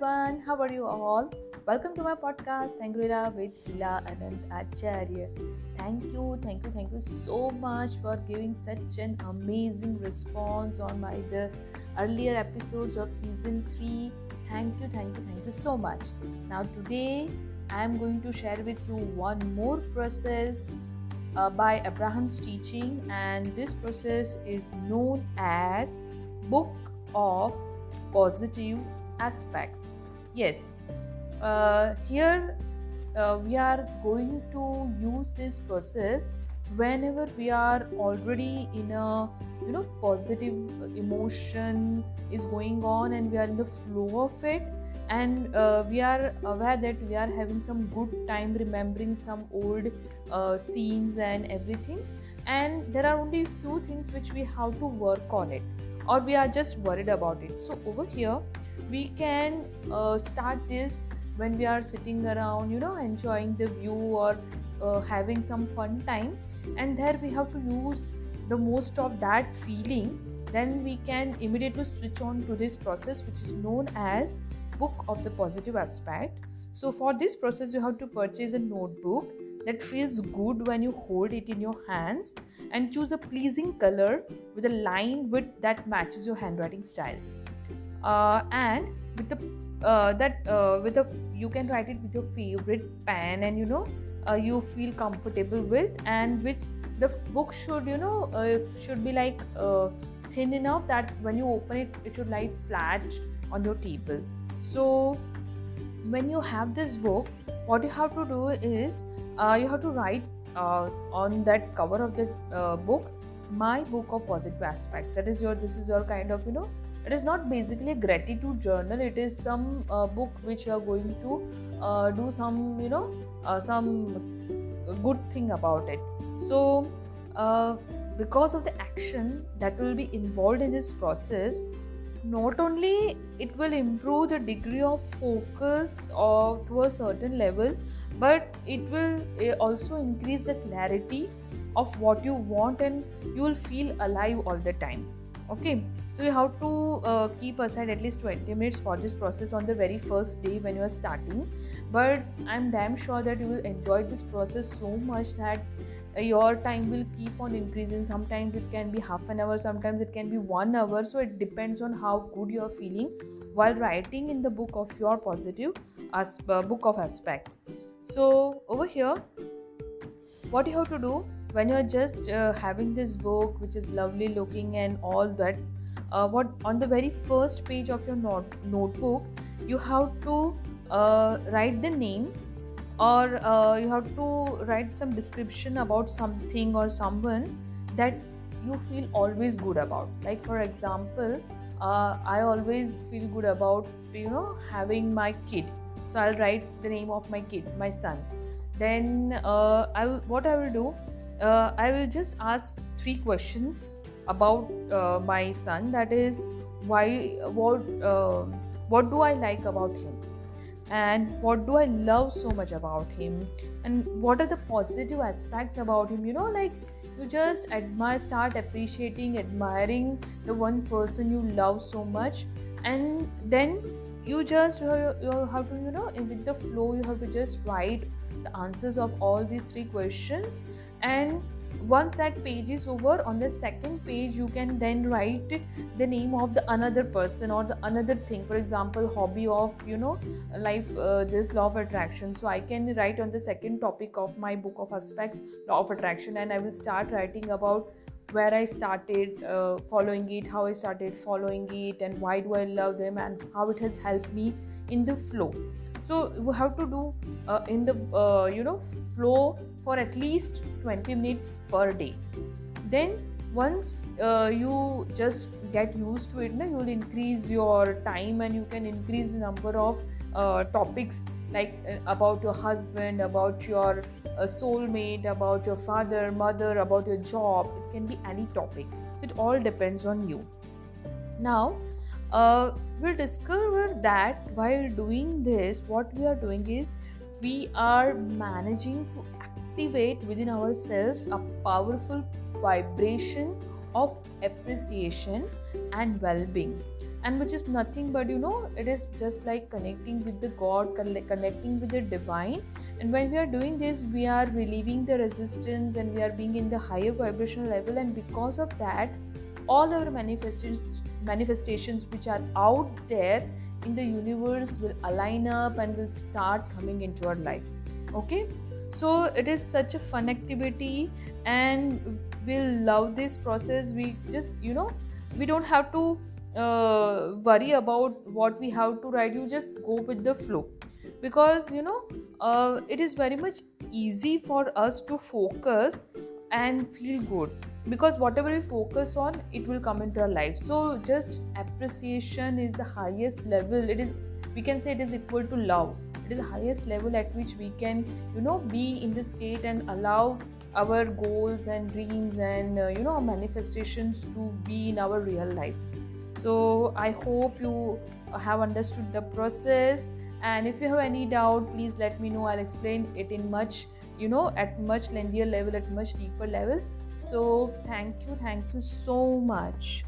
everyone, how are you all? Welcome to my podcast Sangrila with Hila Anand Acharya. Thank you so much for giving such an amazing response on the earlier episodes of season 3. Thank you so much. Now today I am going to share with you one more process by Abraham's teaching, and this process is known as Book of Positive Aspects. Yes, here we are going to use this process whenever we are already in a positive emotion is going on and we are in the flow of it, and we are aware that we are having some good time remembering some old scenes and everything, and there are only few things which we have to work on it, or we are just worried about it. So over here we can start this when we are sitting around enjoying the view, or having some fun time, and there we have to use the most of that feeling. Then we can immediately switch on to this process which is known as Book of the Positive Aspect. So for this process you have to purchase a notebook that feels good when you hold it in your hands, and choose a pleasing color with a line width that matches your handwriting style, and with the you can write it with your favorite pen, and you feel comfortable with, and which the book should should be like thin enough that when you open it, it should lie flat on your table. So when you have this book, what you have to do is you have to write on that cover of the book, my book of positive aspect. This is your kind of it is not basically a gratitude journal. It is some book which you are going to do some good thing about it. So because of the action that will be involved in this process, not only it will improve the degree of focus or to a certain level, but it will also increase the clarity of what you want, and you will feel alive all the time. Okay, so you have to keep aside at least 20 minutes for this process on the very first day when you are starting, but I'm damn sure that you will enjoy this process so much that your time will keep on increasing. Sometimes it can be half an hour, sometimes it can be 1 hour, so it depends on how good you are feeling while writing in the book of your positive book of aspects. So over here what you have to do when you are just having this book which is lovely looking and all that, what on the very first page of your notebook you have to write the name, or you have to write some description about something or someone that you feel always good about. Like for example, I always feel good about having my kid, so I'll write the name of my kid, my son. Then I will do, I will just ask 3 questions about my son. That is, what do I like about him, and what do I love so much about him, and what are the positive aspects about him. Like you just start admiring the one person you love so much, and then you just you have to with the flow you have to just write the answers of all these 3 questions. And once that page is over, on the second page you can then write the name of the another person or the another thing. For example, hobby of life, this law of attraction. So I can write on the second topic of my book of aspects, law of attraction, and I will start writing about where I started following it, how I started following it, and why do I love them, and how it has helped me in the flow. So you have to do in the flow for at least 20 minutes per day. Then once you just get used to it, you will increase your time, and you can increase the number of topics, like about your husband, about your soulmate, about your father, mother, about your job. It can be any topic. It all depends on you. Now we'll discover that while doing this, what we are doing is we are managing to activate within ourselves a powerful vibration of appreciation and well-being. and which is nothing but, it is just like connecting with the God, connecting with the divine. And when we are doing this, we are relieving the resistance and we are being in the higher vibrational level, and because of that, all our manifestations which are out there in the universe will align up and will start coming into our life. Okay, so it is such a fun activity, and we'll love this process. We just, we don't have to worry about what we have to write. You just go with the flow, because it is very much easy for us to focus and feel good, because whatever we focus on, it will come into our life. So just appreciation is the highest level. It is, we can say, it is equal to love. It is the highest level at which we can be in this state and allow our goals and dreams and manifestations to be in our real life. So I hope you have understood the process, and if you have any doubt, please let me know. I'll explain it in much, at much lengthier level, at much deeper level. So thank you so much.